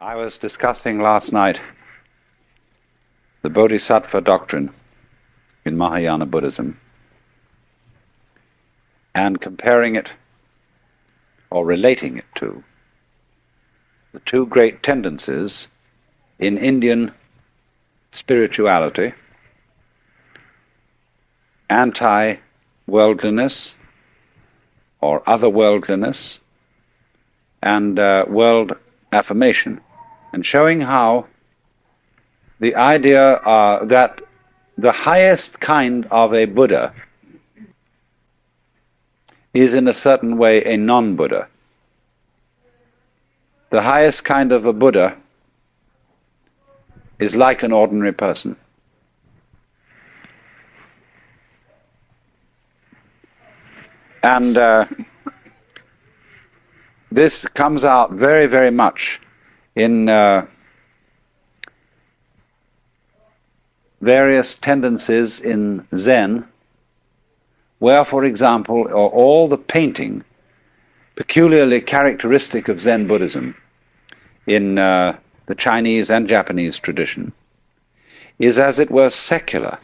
I was discussing last night the Bodhisattva doctrine in Mahayana Buddhism and comparing it or relating it to the two great tendencies in Indian spirituality: anti-worldliness or otherworldliness and world affirmation, and showing how the idea that the highest kind of a Buddha is in a certain way a non-Buddha. The highest kind of a Buddha is like an ordinary person. And this comes out very, very much in various tendencies in Zen, where, for example, all the painting peculiarly characteristic of Zen Buddhism in the Chinese and Japanese tradition is, as it were, secular.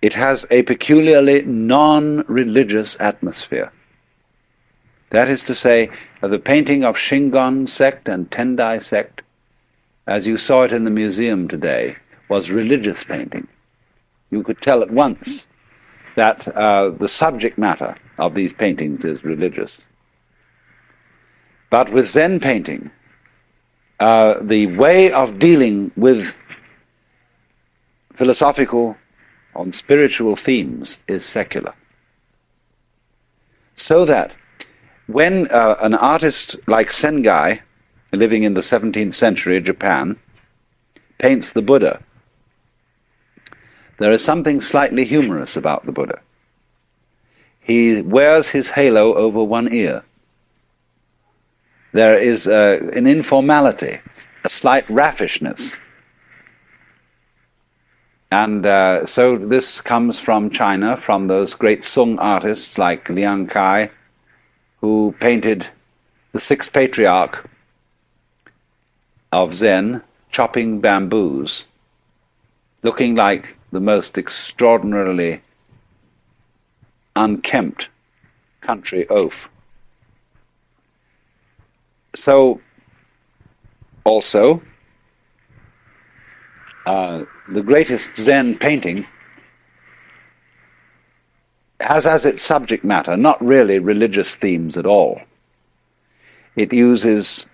It has a peculiarly non-religious atmosphere. That is to say, the painting of Shingon sect and Tendai sect, as you saw it in the museum today, was religious painting. You could tell at once that the subject matter of these paintings is religious. But with Zen painting, the way of dealing with philosophical and spiritual themes is secular. So that when an artist like Sengai, living in the 17th century Japan, paints the Buddha, there is something slightly humorous about the Buddha. He wears his halo over one ear. There is an informality, a slight raffishness. And so this comes from China, from those great Sung artists like Liang Kai, who painted the sixth patriarch of Zen chopping bamboos, looking like the most extraordinarily unkempt country oaf. So, also, the greatest Zen painting has as its subject matter not really religious themes at all. It uses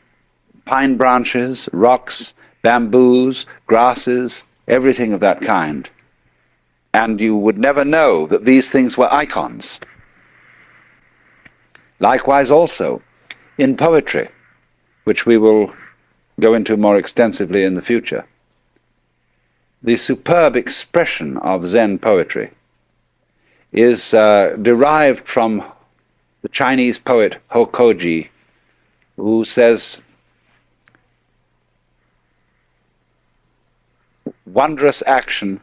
pine branches, rocks, bamboos, grasses, everything of that kind. And you would never know that these things were icons. Likewise also in poetry, which we will go into more extensively in the future. The superb expression of Zen poetry is derived from the Chinese poet Hokoji, who says, "Wondrous action,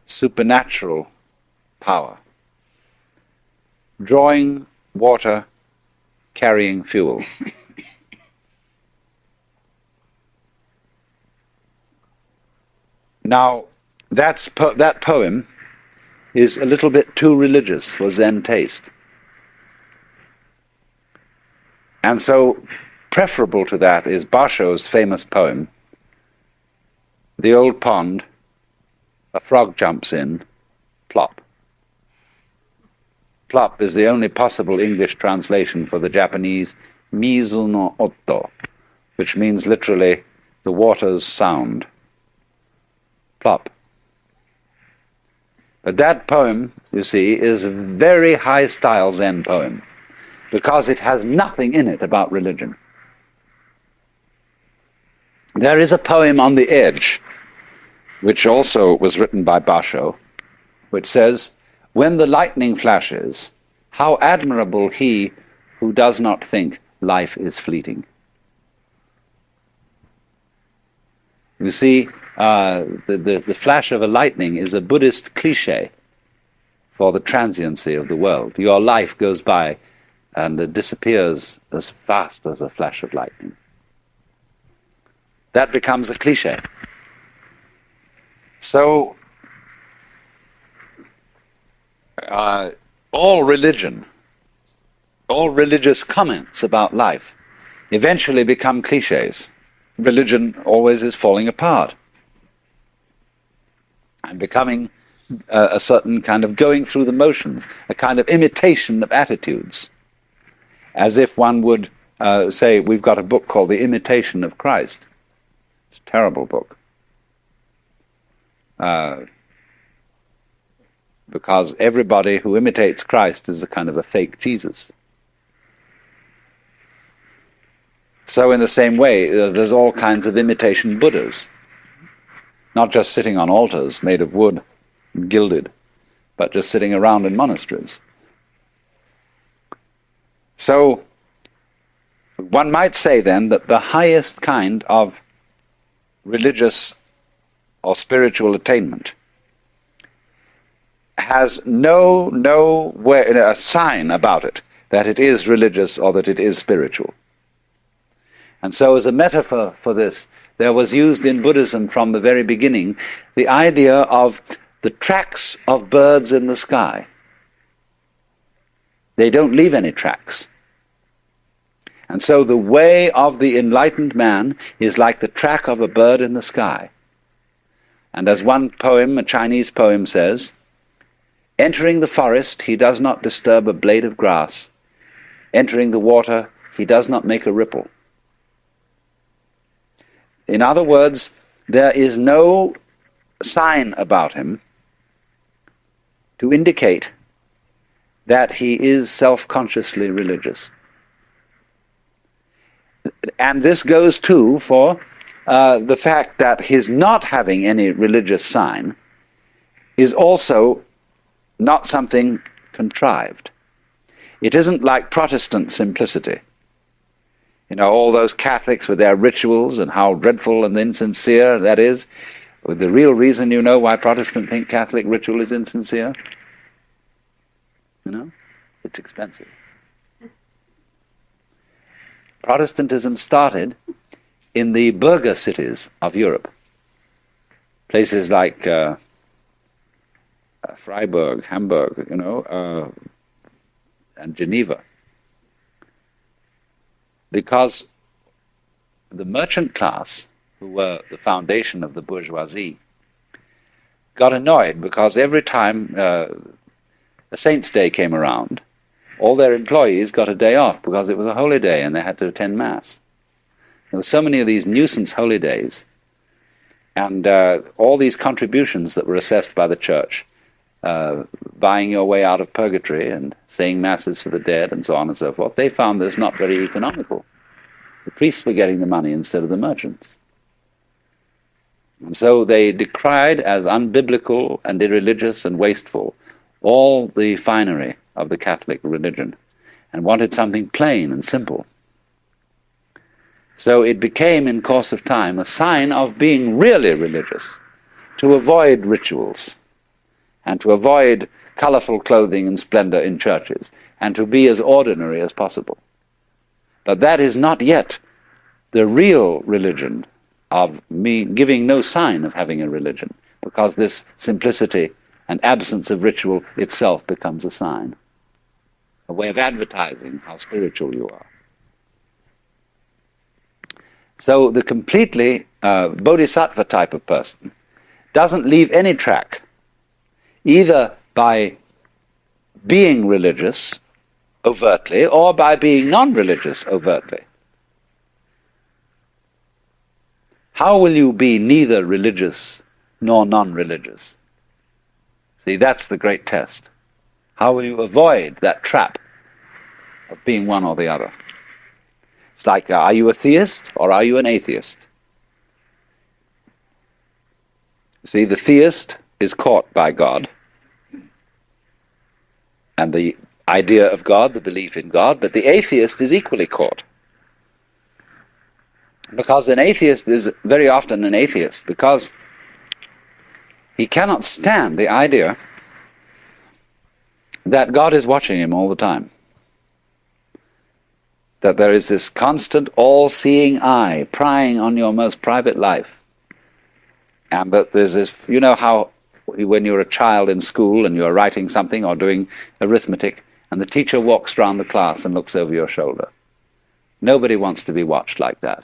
supernatural power, drawing water, carrying fuel." Now, that poem is a little bit too religious for Zen taste. And so, preferable to that is Basho's famous poem, "The Old Pond, a frog jumps in, plop." Plop is the only possible English translation for the Japanese mizu no otto, which means literally the water's sound. Plop. But that poem, you see, is a very high-style Zen poem, because it has nothing in it about religion. There is a poem on the edge, which also was written by Basho, which says, "When the lightning flashes, how admirable he who does not think life is fleeting." You see, the flash of a lightning is a Buddhist cliche for the transiency of the world. Your life goes by and it disappears as fast as a flash of lightning. That becomes a cliche. So, all religion, all religious comments about life eventually become cliches. Religion always is falling apart and becoming a certain kind of going through the motions, a kind of imitation of attitudes, as if one would say, we've got a book called The Imitation of Christ. It's a terrible book. Because everybody who imitates Christ is a kind of a fake Jesus. So in the same way, there's all kinds of imitation Buddhas, not just sitting on altars made of wood, gilded, but just sitting around in monasteries. So one might say then that the highest kind of religious or spiritual attainment has no way, a sign about it that it is religious or that it is spiritual. And so as a metaphor for this, there was used in Buddhism from the very beginning the idea of the tracks of birds in the sky. They don't leave any tracks. And so the way of the enlightened man is like the track of a bird in the sky. And as one poem, a Chinese poem, says, entering the forest, he does not disturb a blade of grass. Entering the water, he does not make a ripple. In other words, there is no sign about him to indicate that he is self-consciously religious. And this goes too for the fact that his not having any religious sign is also not something contrived. It isn't like Protestant simplicity. You know, all those Catholics with their rituals and how dreadful and insincere that is. With the real reason, you know, why Protestants think Catholic ritual is insincere? You know, it's expensive. Protestantism started in the burgher cities of Europe. Places like Freiburg, Hamburg, you know, and Geneva. Because the merchant class, who were the foundation of the bourgeoisie, got annoyed because every time a saint's day came around, all their employees got a day off because it was a holy day and they had to attend Mass. There were so many of these nuisance holy days, and all these contributions that were assessed by the church, buying your way out of purgatory and saying masses for the dead and so on and so forth, they found this not very economical. The priests were getting the money instead of the merchants. And so they decried as unbiblical and irreligious and wasteful all the finery of the Catholic religion and wanted something plain and simple. So it became, in course of time, a sign of being really religious to avoid rituals and to avoid colorful clothing and splendor in churches, and to be as ordinary as possible. But that is not yet the real religion of me giving no sign of having a religion, because this simplicity and absence of ritual itself becomes a sign, a way of advertising how spiritual you are. So the completely bodhisattva type of person doesn't leave any track, either by being religious overtly or by being non-religious overtly. How will you be neither religious nor non-religious? See, that's the great test. How will you avoid that trap of being one or the other? It's like, are you a theist or are you an atheist? See, the theist is caught by God and the idea of God, the belief in God, but the atheist is equally caught. Because an atheist is very often an atheist because he cannot stand the idea that God is watching him all the time. that there is this constant all-seeing eye prying on your most private life. And that there's this, you know how when you're a child in school and you're writing something or doing arithmetic, and the teacher walks around the class and looks over your shoulder. Nobody wants to be watched like that.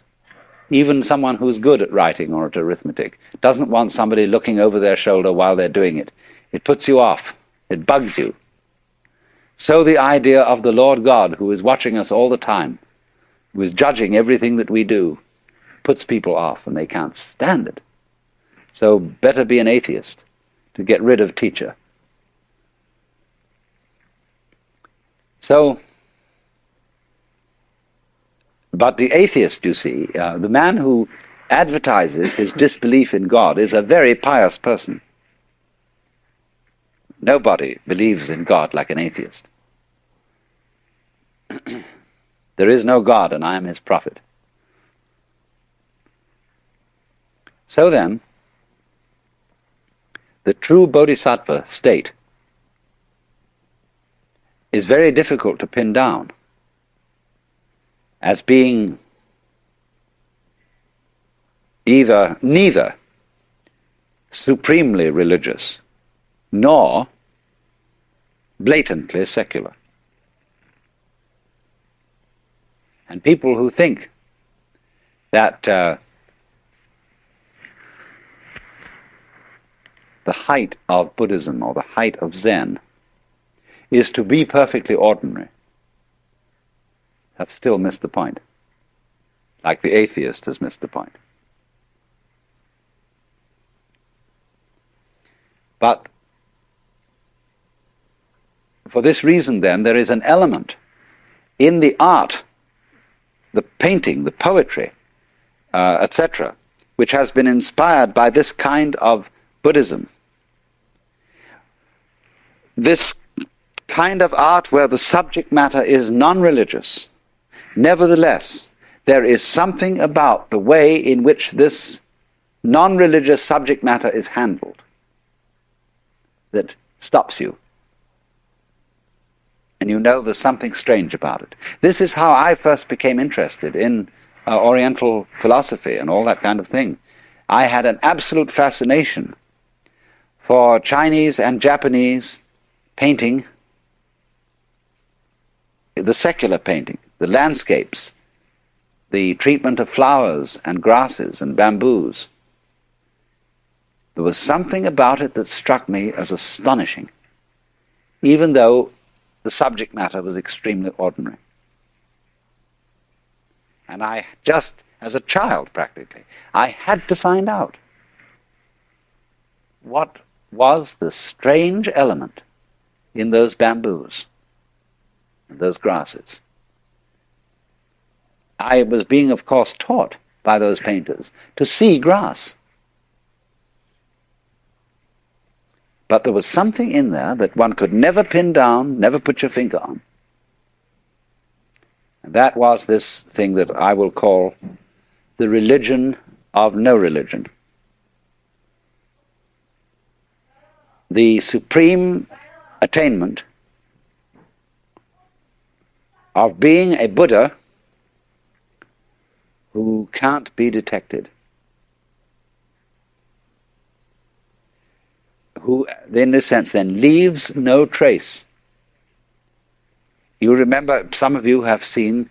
Even someone who's good at writing or at arithmetic doesn't want somebody looking over their shoulder while they're doing it. It puts you off. It bugs you. So the idea of the Lord God, who is watching us all the time, who is judging everything that we do, puts people off, and they can't stand it. So better be an atheist to get rid of teacher. So, but the atheist, you see, the man who advertises his disbelief in God is a very pious person. Nobody believes in God like an atheist. There is no God, and I am his prophet. So then, the true bodhisattva state is very difficult to pin down as being neither supremely religious nor blatantly secular. And people who think that the height of Buddhism or the height of Zen is to be perfectly ordinary have still missed the point, like the atheist has missed the point. But for this reason, then, there is an element in the art, the painting, the poetry, etc., which has been inspired by this kind of Buddhism. This kind of art where the subject matter is non-religious. Nevertheless, there is something about the way in which this non-religious subject matter is handled that stops you. And you know there's something strange about it. This is how I first became interested in Oriental philosophy and all that kind of thing. I had an absolute fascination for Chinese and Japanese painting, the secular painting, the landscapes, the treatment of flowers and grasses and bamboos. There was something about it that struck me as astonishing, even though the subject matter was extremely ordinary. And I just, as a child practically, I had to find out what was the strange element in those bamboos and those grasses. I was being, of course, taught by those painters to see grass. But there was something in there that one could never pin down, never put your finger on. And that was this thing that I will call the religion of no religion. The supreme attainment of being a Buddha who can't be detected, who, in this sense, then leaves no trace. You remember, some of you have seen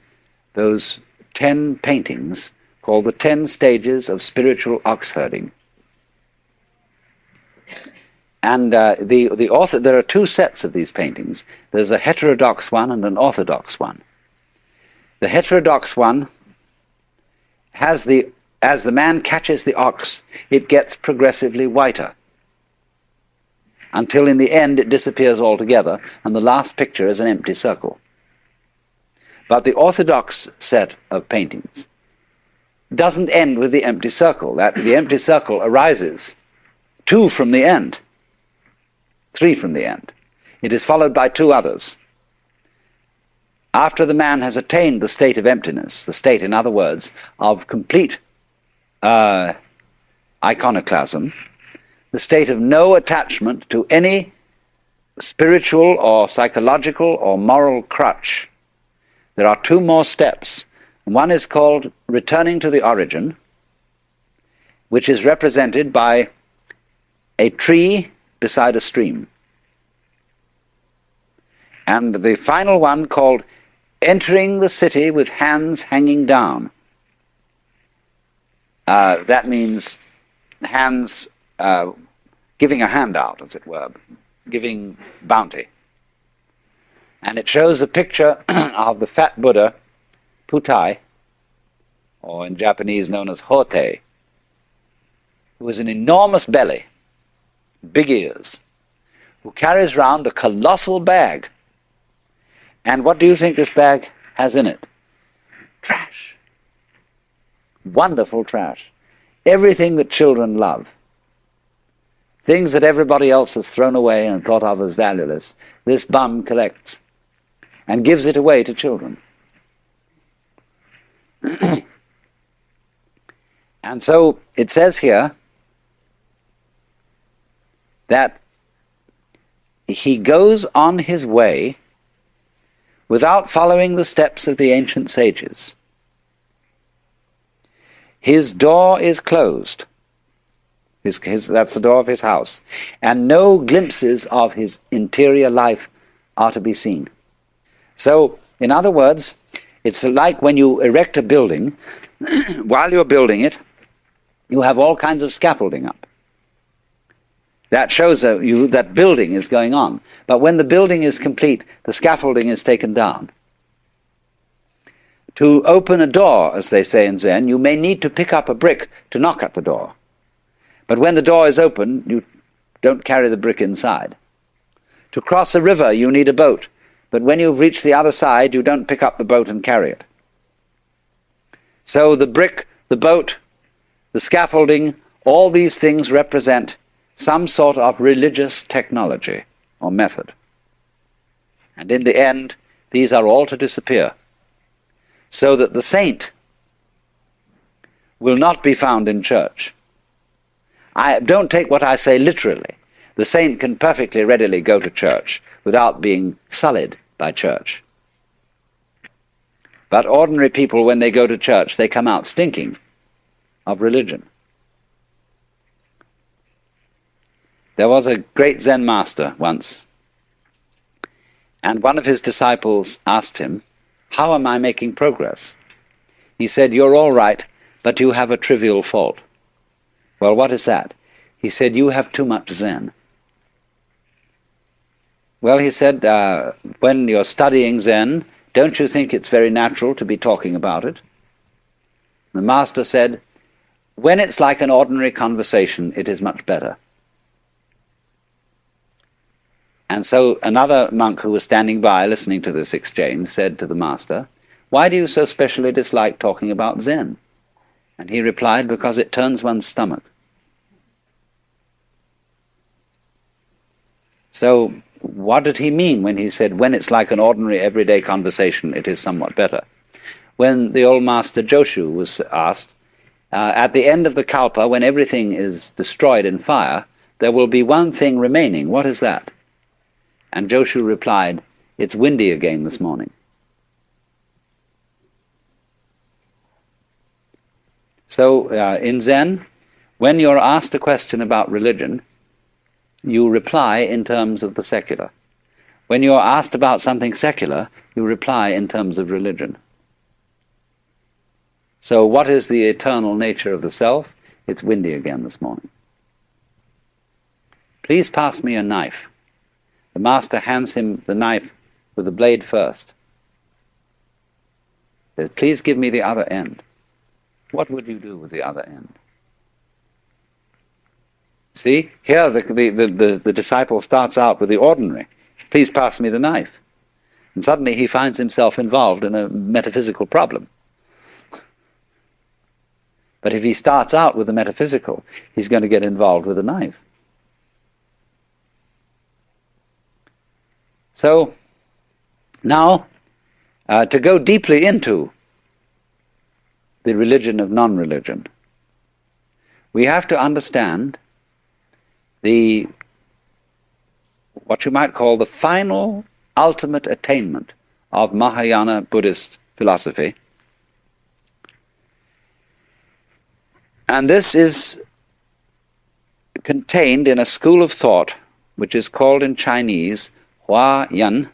those 10 paintings called the 10 Stages of Spiritual Ox Herding. And the author, there are two sets of these paintings. There's a heterodox one and an orthodox one. The heterodox one has as the man catches the ox, it gets progressively whiter, until in the end it disappears altogether, and the last picture is an empty circle. But the orthodox set of paintings doesn't end with the empty circle. The empty circle arises 2 from the end, 3 from the end. It is followed by 2 others. After the man has attained the state of emptiness, the state, in other words, of complete iconoclasm, the state of no attachment to any spiritual or psychological or moral crutch, There are two more steps. One is called returning to the origin, which is represented by a tree beside a stream. And the final one called entering the city with hands hanging down. That means hands giving a handout, as it were, giving bounty. And it shows a picture of the fat Buddha, Putai, or in Japanese known as Hote, who has an enormous belly, big ears, who carries round a colossal bag. And what do you think this bag has in it? Trash. Wonderful trash. Everything that children love. Things that everybody else has thrown away and thought of as valueless, this bum collects and gives it away to children. And so it says here that he goes on his way without following the steps of the ancient sages. His door is closed. That's the door of his house. And no glimpses of his interior life are to be seen. So, in other words, it's like when you erect a building, while you're building it, you have all kinds of scaffolding up. That shows you that building is going on. But when the building is complete, the scaffolding is taken down. To open a door, as they say in Zen, you may need to pick up a brick to knock at the door. But when the door is open, you don't carry the brick inside. To cross a river, you need a boat. But when you've reached the other side, you don't pick up the boat and carry it. So the brick, the boat, the scaffolding, all these things represent some sort of religious technology or method. And in the end, these are all to disappear, so that the saint will not be found in church. I don't take what I say literally. The saint can perfectly readily go to church without being sullied by church. But ordinary people, when they go to church, they come out stinking of religion. There was a great Zen master once, and one of his disciples asked him, "How am I making progress?" He said, "You're all right, but you have a trivial fault." "Well, what is that?" He said, "You have too much Zen." Well, he said, when you're studying Zen, don't you think it's very natural to be talking about it? The master said, "When it's like an ordinary conversation, it is much better." And so another monk who was standing by listening to this exchange said to the master, "Why do you so specially dislike talking about Zen?" And he replied, "Because it turns one's stomach." So what did he mean when he said, when it's like an ordinary everyday conversation, it is somewhat better? When the old master Joshu was asked, at the end of the kalpa, when everything is destroyed in fire, there will be one thing remaining. What is that? And Joshu replied, "It's windy again this morning." So in Zen, when you're asked a question about religion, you reply in terms of the secular. When you're asked about something secular, you reply in terms of religion. So what is the eternal nature of the self? It's windy again this morning. "Please pass me a knife." The master hands him the knife with the blade first. He says, "Please give me the other end." What would you do with the other end? See, here the disciple starts out with the ordinary. "Please pass me the knife." And suddenly he finds himself involved in a metaphysical problem. But if he starts out with the metaphysical, he's going to get involved with the knife. So, now, to go deeply into the religion of non-religion, we have to understand what you might call the final ultimate attainment of Mahayana Buddhist philosophy. And this is contained in a school of thought which is called in Chinese Hua Yan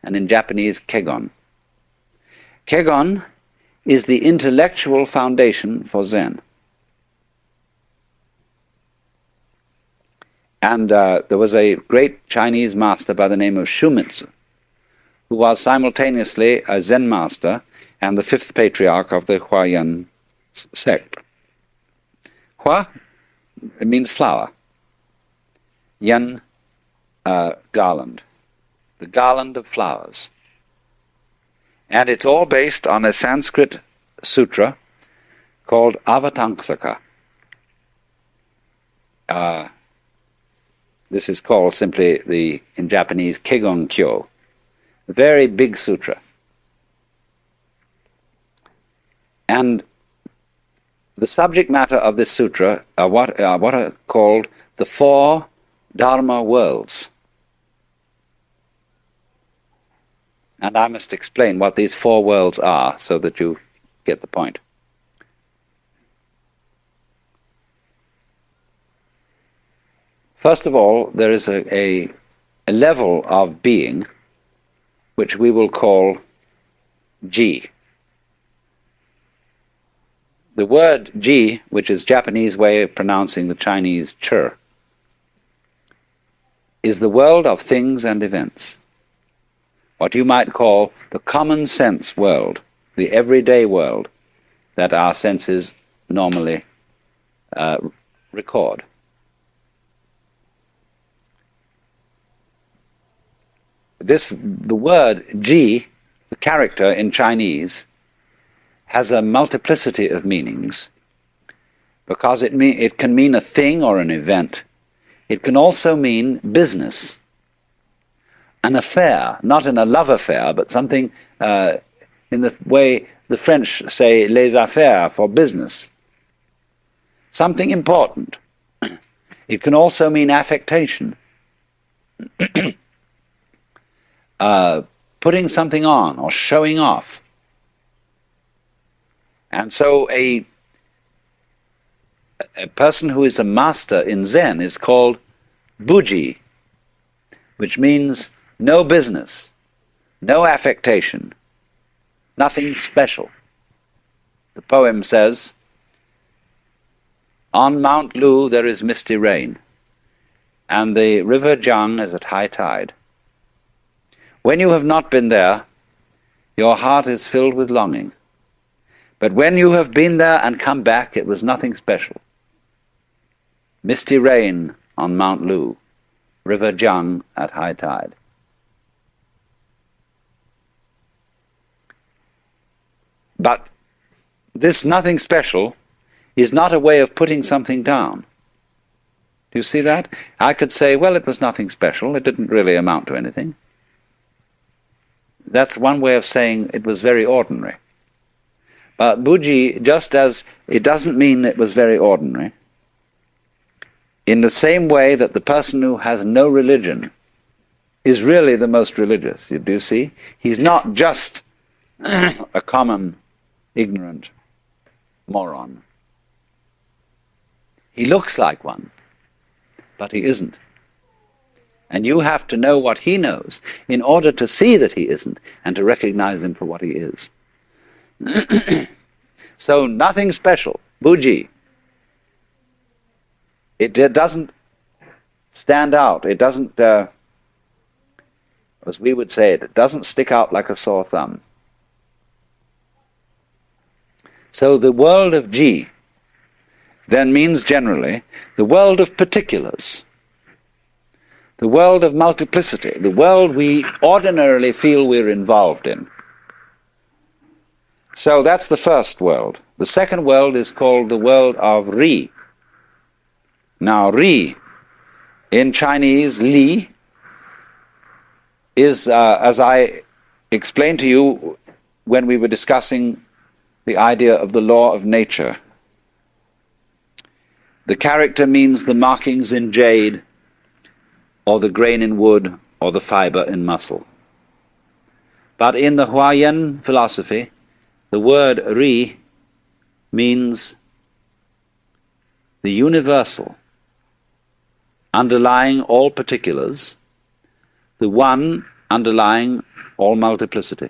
and in Japanese Kegon. Kegon is the intellectual foundation for Zen. And there was a great Chinese master by the name of Shumitsu, who was simultaneously a Zen master and the fifth patriarch of the Huayan sect. Hua, it means flower. Yan, garland. The garland of flowers. And it's all based on a Sanskrit sutra called Avatamsaka. This is called simply, in Japanese, Kegon Kyo. A very big sutra. And the subject matter of this sutra are what are called the four Dharma worlds. And I must explain what these four worlds are so that you get the point. First of all, there is a level of being which we will call Ji. The word Ji, which is Japanese way of pronouncing the Chinese Chur, is the world of things and events. What you might call the common sense world, the everyday world that our senses normally record. The word Ji, the character in Chinese, has a multiplicity of meanings because it can mean a thing or an event. It can also mean business, an affair, not in a love affair, but something in the way the French say les affaires, for business. Something important. It can also mean affectation. Putting something on or showing off. And so a person who is a master in Zen is called Buji, which means no business, no affectation, nothing special. The poem says, on Mount Lu there is misty rain, and the river Jiang is at high tide. When you have not been there, your heart is filled with longing. But when you have been there and come back, it was nothing special. Misty rain on Mount Lu, river Jiang at high tide. But this nothing special is not a way of putting something down. Do you see that? I could say, well, it was nothing special. It didn't really amount to anything. That's one way of saying it was very ordinary. But Buji, just as it doesn't mean it was very ordinary, in the same way that the person who has no religion is really the most religious, you do see? He's not just a common, ignorant moron. He looks like one, but he isn't. And you have to know what he knows in order to see that he isn't and to recognize him for what he is. So nothing special, Buji. It doesn't stand out. It doesn't, as we would say it doesn't stick out like a sore thumb. So the world of Ji then means generally the world of particulars, the world of multiplicity, the world we ordinarily feel we're involved in. So that's the first world. The second world is called the world of Ri. Now Ri, in Chinese, Li, is, as I explained to you when we were discussing the idea of the law of nature. The character means the markings in jade, or the grain in wood, or the fiber in muscle. But in the Huayan philosophy, the word Ri means the universal, underlying all particulars, the one underlying all multiplicity.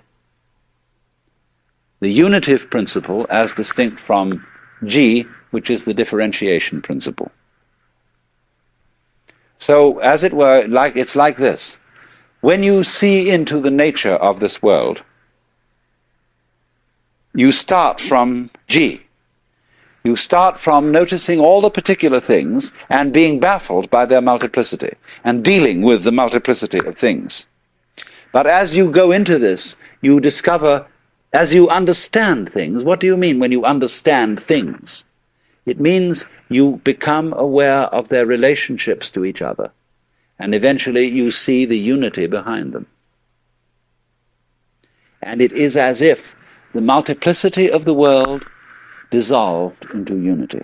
The unitive principle as distinct from Ji, which is the differentiation principle. So, as it were, it's like this. When you see into the nature of this world, you start from Ji. You start from noticing all the particular things and being baffled by their multiplicity and dealing with the multiplicity of things. But as you go into this, you discover, as you understand things, what do you mean when you understand things? It means you become aware of their relationships to each other, and eventually you see the unity behind them. And it is as if the multiplicity of the world dissolved into unity.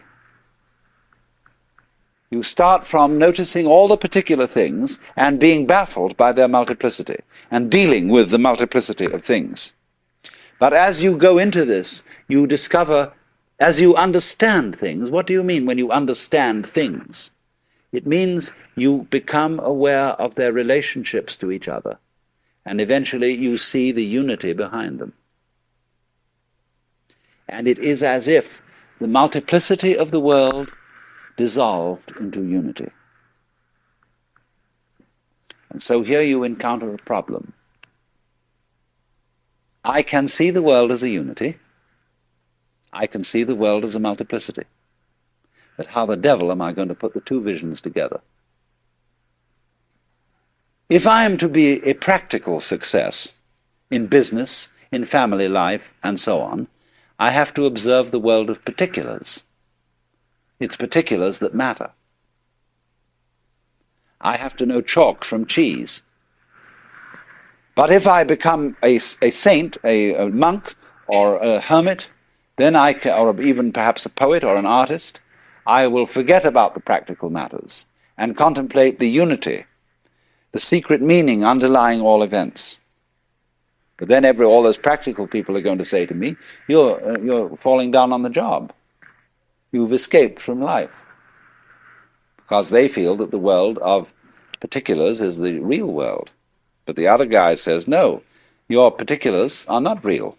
You start from noticing all the particular things and being baffled by their multiplicity and dealing with the multiplicity of things. But as you go into this, you discover, as you understand things, what do you mean when you understand things? It means you become aware of their relationships to each other, and eventually you see the unity behind them. And it is as if the multiplicity of the world dissolved into unity. And so here you encounter a problem. I can see the world as a unity. I can see the world as a multiplicity. But how the devil am I going to put the two visions together? If I am to be a practical success in business, in family life, and so on, I have to observe the world of particulars. It's particulars that matter. I have to know chalk from cheese. But if I become a saint, a monk, or a hermit, then or even perhaps a poet or an artist, I will forget about the practical matters and contemplate the unity, the secret meaning underlying all events. But then all those practical people are going to say to me, you're falling down on the job. You've escaped from life. Because they feel that the world of particulars is the real world. But the other guy says, no, your particulars are not real.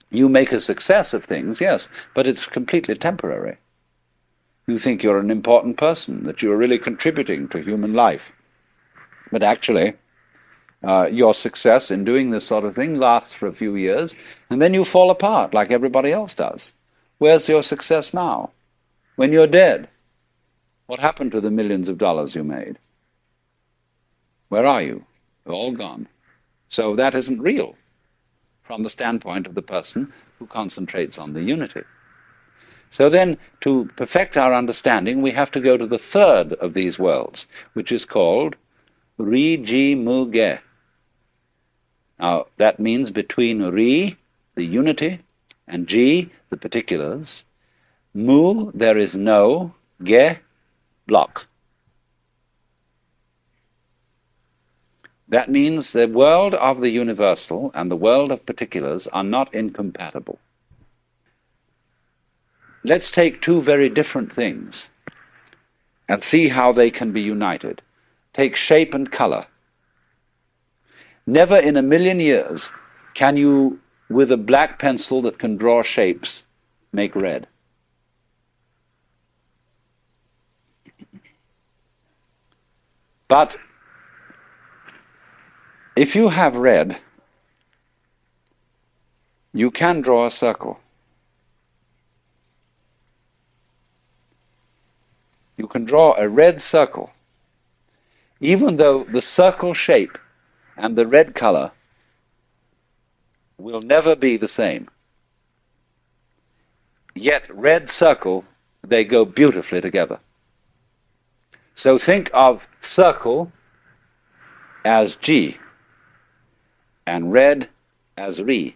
You make a success of things, yes, but it's completely temporary. You think you're an important person, that you're really contributing to human life. But actually, your success in doing this sort of thing lasts for a few years, and then you fall apart like everybody else does. Where's your success now? When you're dead, what happened to the millions of dollars you made? Where are you? They're all gone. So that isn't real from the standpoint of the person who concentrates on the unity. So then, to perfect our understanding, we have to go to the third of these worlds, which is called Ri Ji Mu Ge. Now, that means between Ri, the unity, and Ji, the particulars, Mu, there is no, Ge, block. That means the world of the universal and the world of particulars are not incompatible. Let's take two very different things and see how they can be united. Take shape and color. Never in a million years can you, with a black pencil that can draw shapes, make red. But if you have red, you can draw a circle. You can draw a red circle, even though the circle shape and the red color will never be the same. Yet red circle, they go beautifully together. So think of circle as Ji and red as Ri.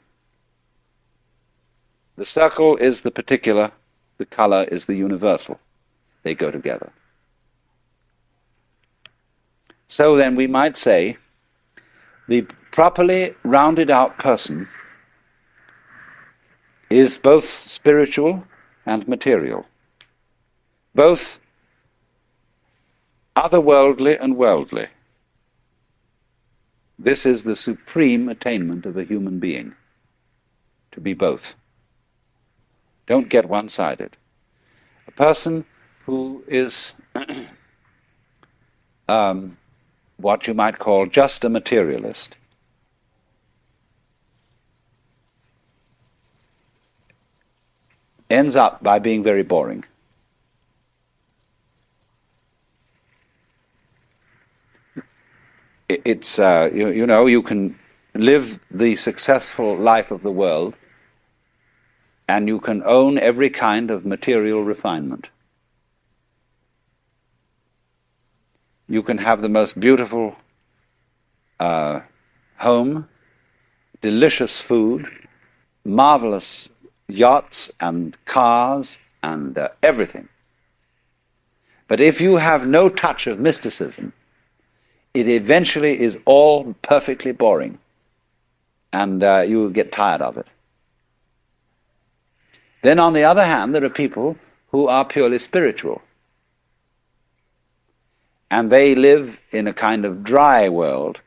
The circle is the particular, the color is the universal. They go together. So then we might say the properly rounded out person is both spiritual and material, both otherworldly and worldly. This is the supreme attainment of a human being, to be both. Don't get one-sided. A person who is what you might call just a materialist ends up by being very boring. It's you know, you can live the successful life of the world and you can own every kind of material refinement. You can have the most beautiful home, delicious food, marvelous yachts and cars and everything. But if you have no touch of mysticism, it eventually is all perfectly boring, and you will get tired of it. Then on the other hand, there are people who are purely spiritual, and they live in a kind of dry world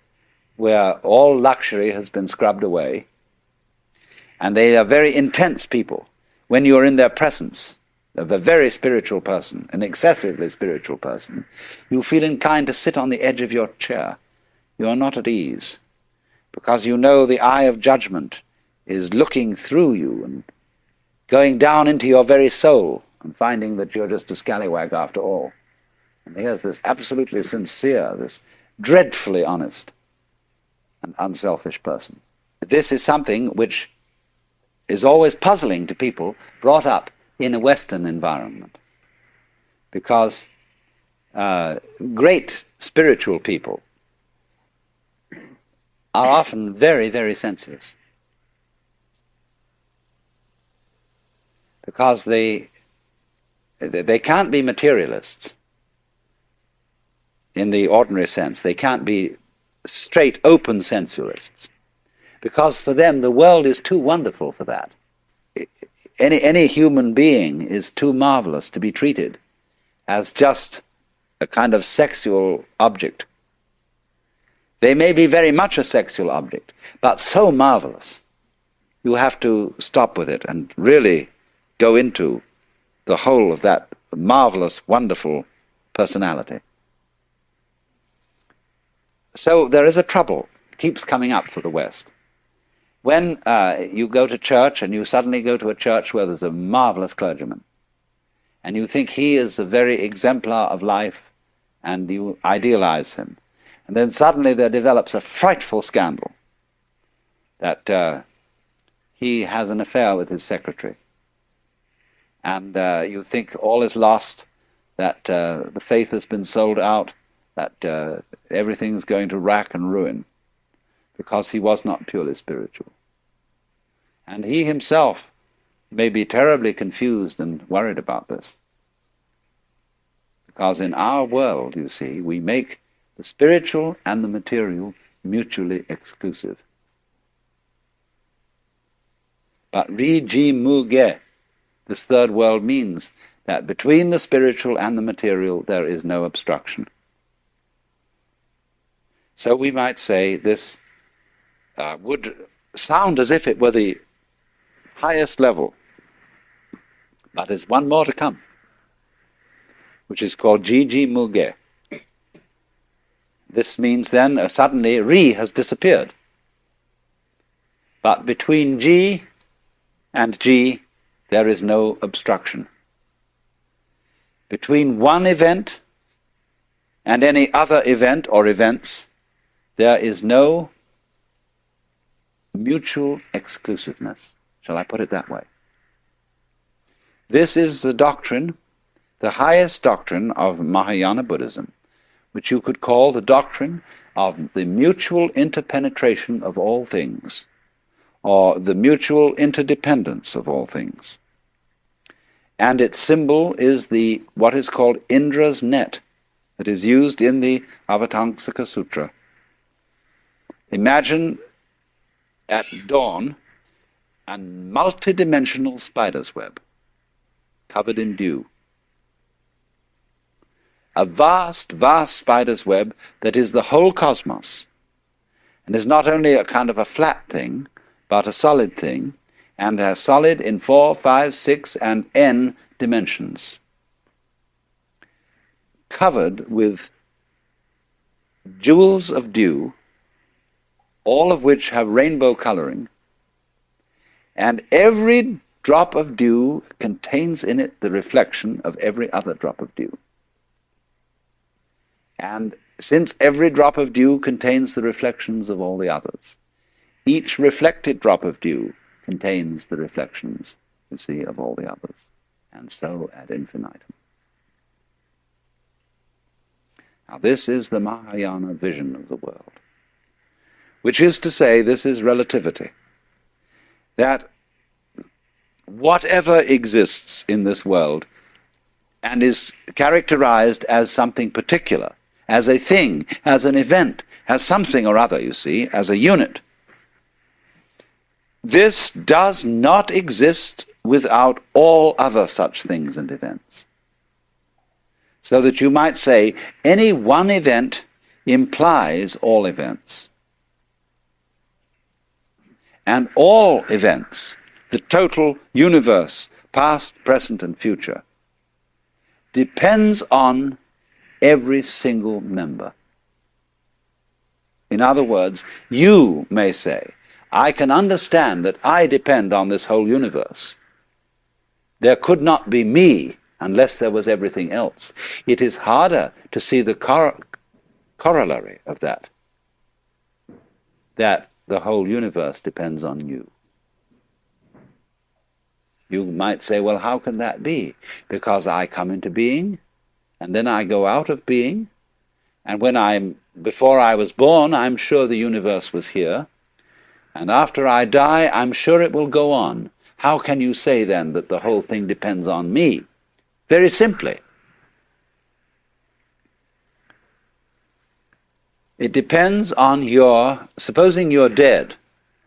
where all luxury has been scrubbed away, and they are very intense people. When you are in their presence of a very spiritual person, an excessively spiritual person, you feel inclined to sit on the edge of your chair. You are not at ease, because you know the eye of judgment is looking through you and going down into your very soul and finding that you're just a scallywag after all. And here's this absolutely sincere, this dreadfully honest and unselfish person. This is something which is always puzzling to people brought up in a Western environment, because great spiritual people are often very, very sensuous, because they can't be materialists in the ordinary sense. They can't be straight, open sensualists, because for them the world is too wonderful for that. Any human being is too marvelous to be treated as just a kind of sexual object. They may be very much a sexual object, but so marvelous, you have to stop with it and really go into the whole of that marvelous, wonderful personality. So there is a trouble, keeps coming up for the West. When you go to church and you suddenly go to a church where there's a marvelous clergyman, and you think he is the very exemplar of life, and you idealize him, and then suddenly there develops a frightful scandal that he has an affair with his secretary, and you think all is lost, that the faith has been sold out, that everything's going to rack and ruin, because he was not purely spiritual. And he himself may be terribly confused and worried about this. Because in our world, you see, we make the spiritual and the material mutually exclusive. But Riji Muge, this third world, means that between the spiritual and the material there is no obstruction. So we might say this would sound as if it were the highest level, but there's one more to come, which is called Jiji Muge. This means then suddenly Ri has disappeared. But between Ji and Ji there is no obstruction. Between one event and any other event or events, there is no mutual exclusiveness. Shall I put it that way? This is the doctrine, the highest doctrine of Mahayana Buddhism, which you could call the doctrine of the mutual interpenetration of all things, or the mutual interdependence of all things. And its symbol is what is called Indra's net, that is used in the Avatamsaka Sutra. Imagine at dawn a multidimensional spider's web covered in dew. A vast, vast spider's web that is the whole cosmos, and is not only a kind of a flat thing, but a solid thing, and as solid in 4, 5, 6, and n dimensions, covered with jewels of dew, all of which have rainbow coloring, and every drop of dew contains in it the reflection of every other drop of dew. And since every drop of dew contains the reflections of all the others, each reflected drop of dew contains the reflections, you see, of all the others, and so ad infinitum. Now this is the Mahayana vision of the world, which is to say, this is relativity, that whatever exists in this world and is characterized as something particular, as a thing, as an event, as something or other, you see, as a unit, this does not exist without all other such things and events. So that you might say any one event implies all events. And all events, the total universe, past, present, and future, depends on every single member. In other words, you may say, I can understand that I depend on this whole universe. There could not be me unless there was everything else. It is harder to see the corollary of that the whole universe depends on you. You might say, well, how can that be? Because I come into being, and then I go out of being, and before I was born, I'm sure the universe was here, and after I die, I'm sure it will go on. How can you say then that the whole thing depends on me? Very simply, it depends on supposing you're dead,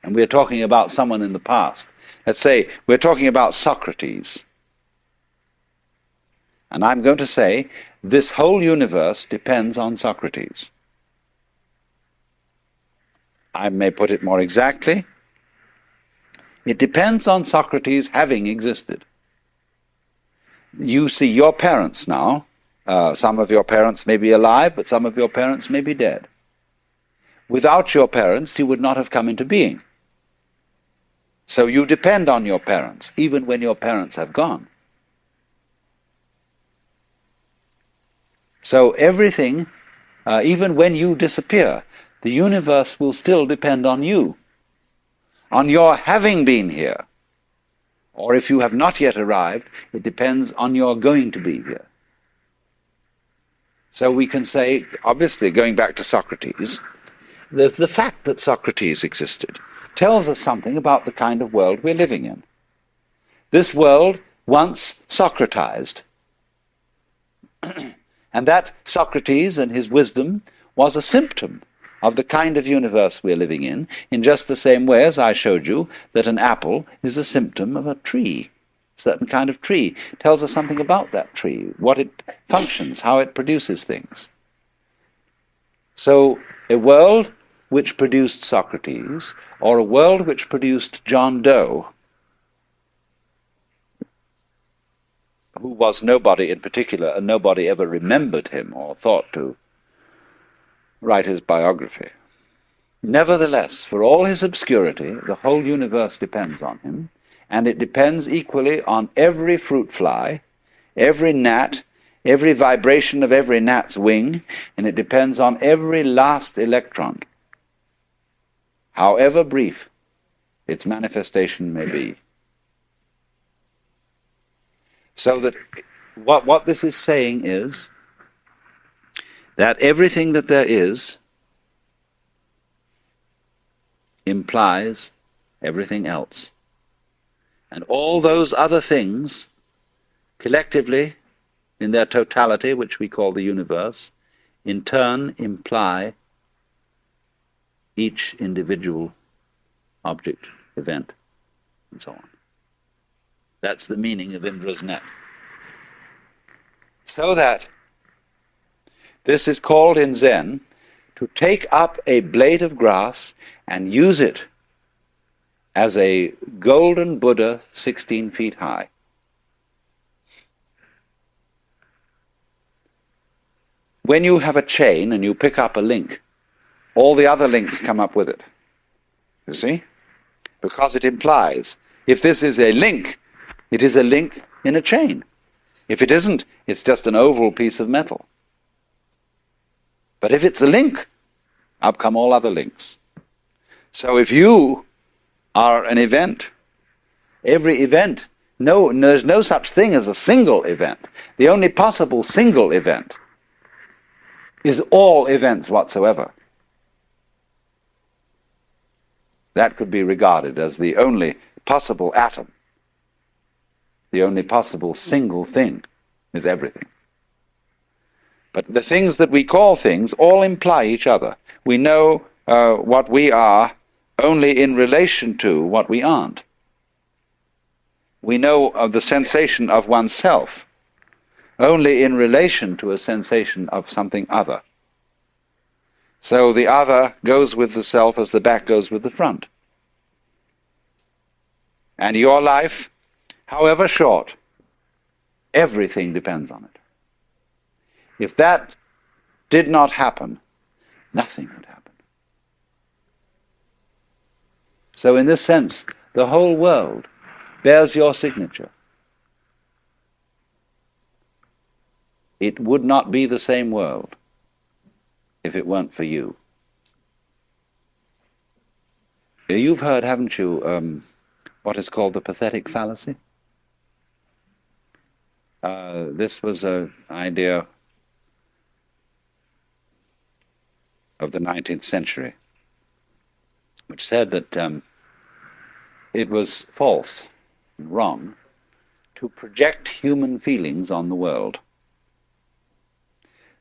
and we're talking about someone in the past. Let's say we're talking about Socrates. And I'm going to say, this whole universe depends on Socrates. I may put it more exactly. It depends on Socrates having existed. You see your parents now. Some of your parents may be alive, but some of your parents may be dead. Without your parents, you would not have come into being. So you depend on your parents, even when your parents have gone. So everything, even when you disappear, the universe will still depend on you, on your having been here. Or if you have not yet arrived, it depends on your going to be here. So we can say, obviously, going back to Socrates, the fact that Socrates existed tells us something about the kind of world we're living in. This world once Socratized. And that Socrates and his wisdom was a symptom of the kind of universe we're living in just the same way as I showed you that an apple is a symptom of a tree, a certain kind of tree. It tells us something about that tree, what it functions, how it produces things. So a world which produced Socrates, or a world which produced John Doe, who was nobody in particular, and nobody ever remembered him or thought to write his biography. Nevertheless, for all his obscurity, the whole universe depends on him, and it depends equally on every fruit fly, every gnat, every vibration of every gnat's wing, and it depends on every last electron, however brief its manifestation may be. So that what this is saying is that everything that there is implies everything else. And all those other things, collectively, in their totality, which we call the universe, in turn imply each individual object, event, and so on. That's the meaning of Indra's net. So that this is called in Zen to take up a blade of grass and use it as a golden Buddha 16 feet high. When you have a chain and you pick up a link, all the other links come up with it. You see? Because it implies, if this is a link, it is a link in a chain. If it isn't, it's just an oval piece of metal. But if it's a link, up come all other links. So if you are an event, every event, there's no such thing as a single event. The only possible single event is all events whatsoever. That could be regarded as the only possible atom. The only possible single thing is everything. But the things that we call things all imply each other. We know what we are only in relation to what we aren't. We know of the sensation of oneself only in relation to a sensation of something other. So the other goes with the self as the back goes with the front. And your life, however short, everything depends on it. If that did not happen, nothing would happen. So in this sense, the whole world bears your signature. It would not be the same world if it weren't for you. You've heard, haven't you, what is called the pathetic fallacy? This was an idea of the 19th century, which said that it was false and wrong to project human feelings on the world.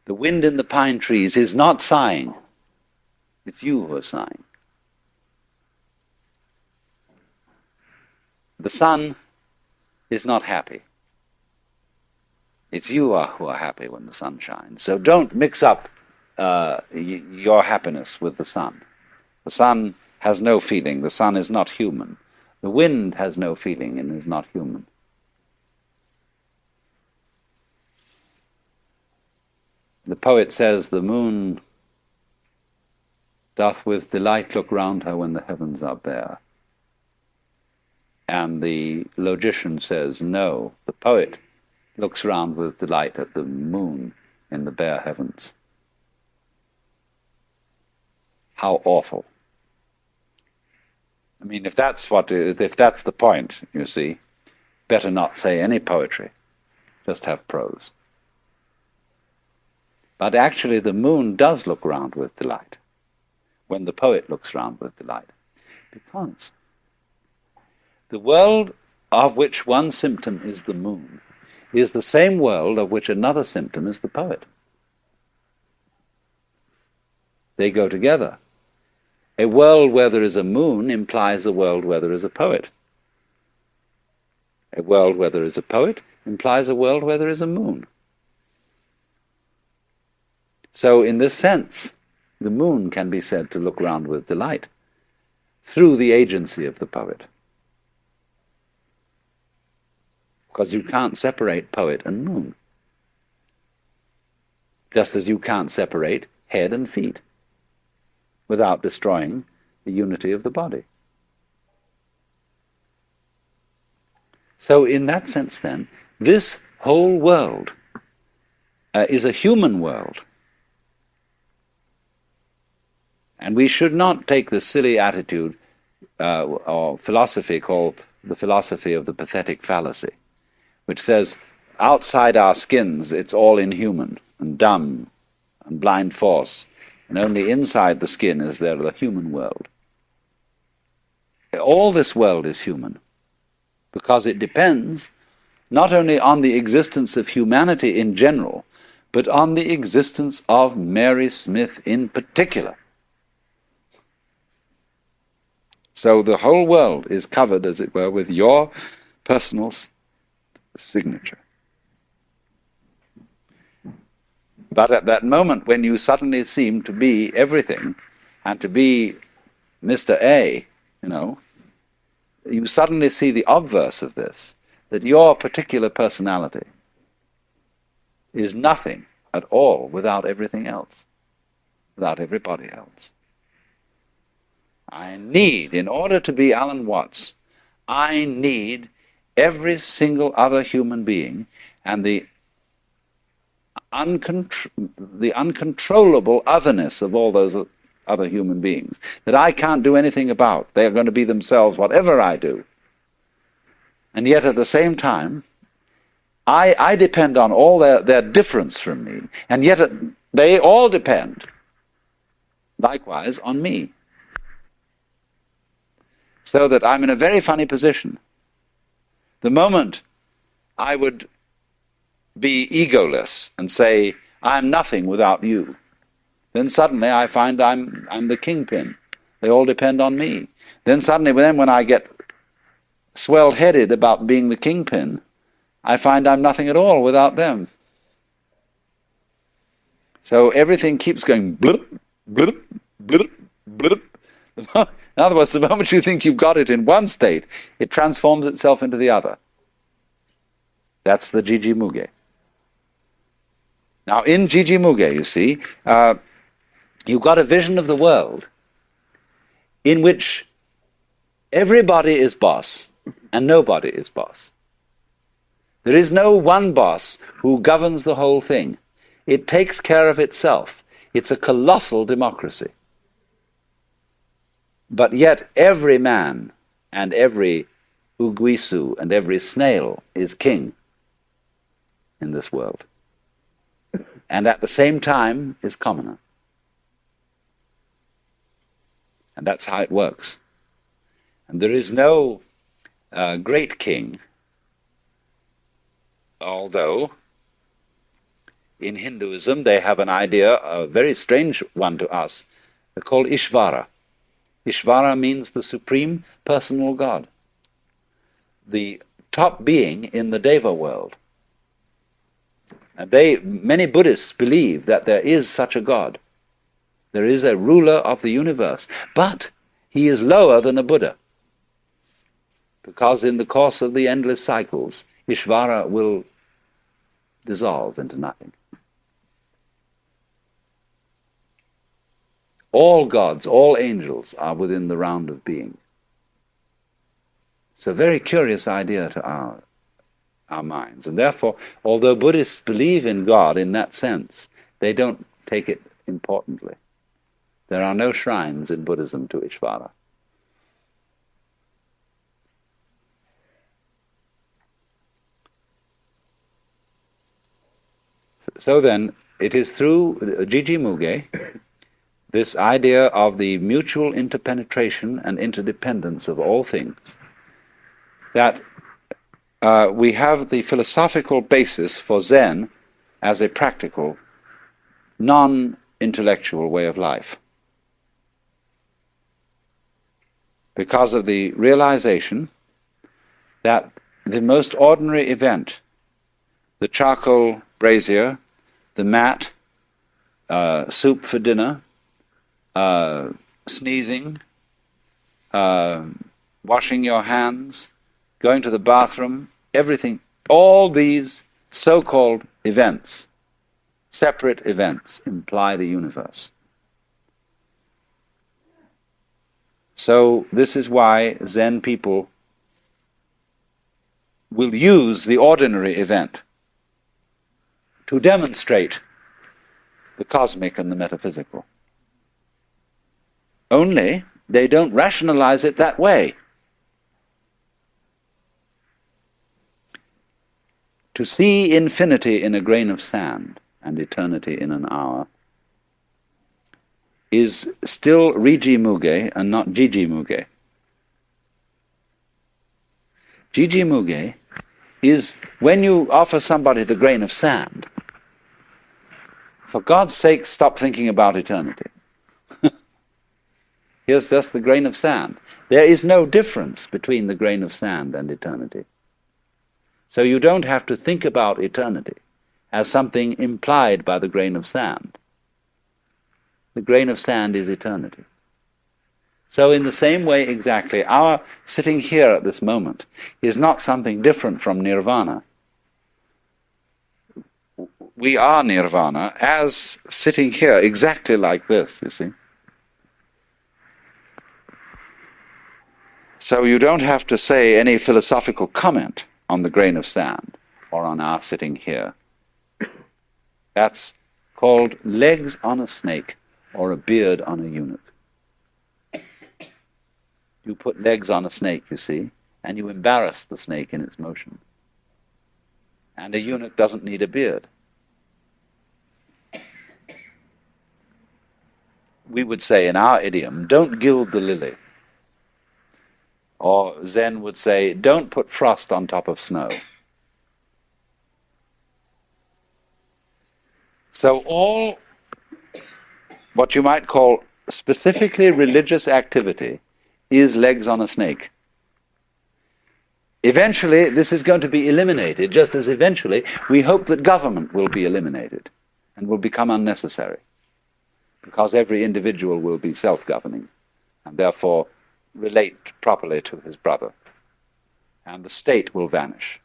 The wind in the pine trees is not sighing. It's you who are sighing. The sun is not happy. It's you who are happy when the sun shines. So don't mix up your happiness with the sun. The sun has no feeling. The sun is not human. The wind has no feeling and is not human. The poet says, the moon doth with delight look round her when the heavens are bare. And the logician says, no, the poet looks round with delight at the moon in the bare heavens. How awful. I mean, if that's the point, you see, better not say any poetry, just have prose. But actually the moon does look round with delight when the poet looks round with delight. Because the world of which one symptom is the moon is the same world of which another symptom is the poet. They go together. A world where there is a moon implies a world where there is a poet. A world where there is a poet implies a world where there is a moon. So in this sense, the moon can be said to look round with delight through the agency of the poet. Because you can't separate poet and moon. Just as you can't separate head and feet without destroying the unity of the body. So in that sense then, this whole world is a human world. And we should not take the silly attitude or philosophy called the philosophy of the pathetic fallacy, which says outside our skins it's all inhuman and dumb and blind force, and only inside the skin is there the human world. All this world is human, because it depends not only on the existence of humanity in general, but on the existence of Mary Smith in particular. So the whole world is covered, as it were, with your personal signature. But at that moment when you suddenly seem to be everything, and to be Mr. A, you suddenly see the obverse of this, that your particular personality is nothing at all without everything else, without everybody else. In order to be Alan Watts, I need every single other human being and the uncontrollable otherness of all those other human beings that I can't do anything about. They are going to be themselves whatever I do. And yet at the same time, I depend on all their difference from me, and yet they all depend, likewise, on me. So that I'm in a very funny position. The moment I would be egoless and say, I'm nothing without you, then suddenly I find I'm the kingpin. They all depend on me. Then suddenly, when I get swelled-headed about being the kingpin, I find I'm nothing at all without them. So everything keeps going blip, blip, blip, blip. In other words, the moment you think you've got it in one state, it transforms itself into the other. That's the Jiji Muge. Now, in Jiji Muge, you see, you've got a vision of the world in which everybody is boss and nobody is boss. There is no one boss who governs the whole thing. It takes care of itself. It's a colossal democracy. But yet every man and every uguisu and every snail is king in this world. And at the same time is commoner. And that's how it works. And there is no great king, although in Hinduism they have an idea, a very strange one to us, called Ishvara. Ishvara means the supreme personal God, the top being in the Deva world. And many Buddhists believe that there is such a God. There is a ruler of the universe, but he is lower than a Buddha, because in the course of the endless cycles, Ishvara will dissolve into nothing. All gods, all angels are within the round of being. It's a very curious idea to our minds. And therefore, although Buddhists believe in God in that sense, they don't take it importantly. There are no shrines in Buddhism to Ishvara. So then, it is through Jiji Muge, this idea of the mutual interpenetration and interdependence of all things, that we have the philosophical basis for Zen as a practical, non-intellectual way of life. Because of the realization that the most ordinary event, the charcoal brazier, the mat, soup for dinner, sneezing, washing your hands, going to the bathroom, everything, all these so-called events, separate events, imply the universe. So this is why Zen people will use the ordinary event to demonstrate the cosmic and the metaphysical. Only they don't rationalize it that way. To see infinity in a grain of sand and eternity in an hour is still Riji Muge and not Jiji Muge. Jiji Muge is when you offer somebody the grain of sand, for God's sake, stop thinking about eternity. Here's just the grain of sand. There is no difference between the grain of sand and eternity. So you don't have to think about eternity as something implied by the grain of sand. The grain of sand is eternity. So in the same way exactly, our sitting here at this moment is not something different from nirvana. We are nirvana as sitting here exactly like this, you see. So you don't have to say any philosophical comment on the grain of sand or on our sitting here. That's called legs on a snake or a beard on a eunuch. You put legs on a snake, you see, and you embarrass the snake in its motion. And a eunuch doesn't need a beard. We would say in our idiom, don't gild the lily. Or Zen would say, don't put frost on top of snow. So all what you might call specifically religious activity is legs on a snake. Eventually, this is going to be eliminated, just as eventually we hope that government will be eliminated and will become unnecessary, because every individual will be self-governing and therefore relate properly to his brother, and the state will vanish.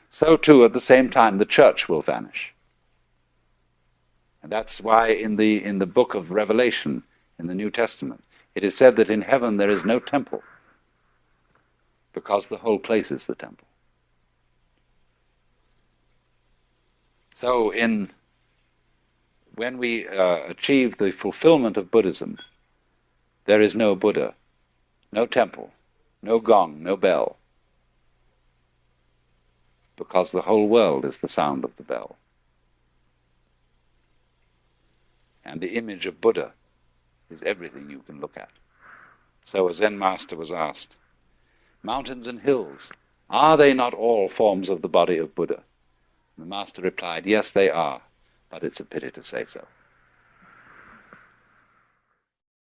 So too, at the same time, the church will vanish. And that's why in the book of Revelation, in the New Testament, it is said that in heaven there is no temple, because the whole place is the temple. So when we achieve the fulfillment of Buddhism, there is no Buddha, no temple, no gong, no bell, because the whole world is the sound of the bell. And the image of Buddha is everything you can look at. So a Zen master was asked, mountains and hills, are they not all forms of the body of Buddha? And the master replied, yes, they are, but it's a pity to say so.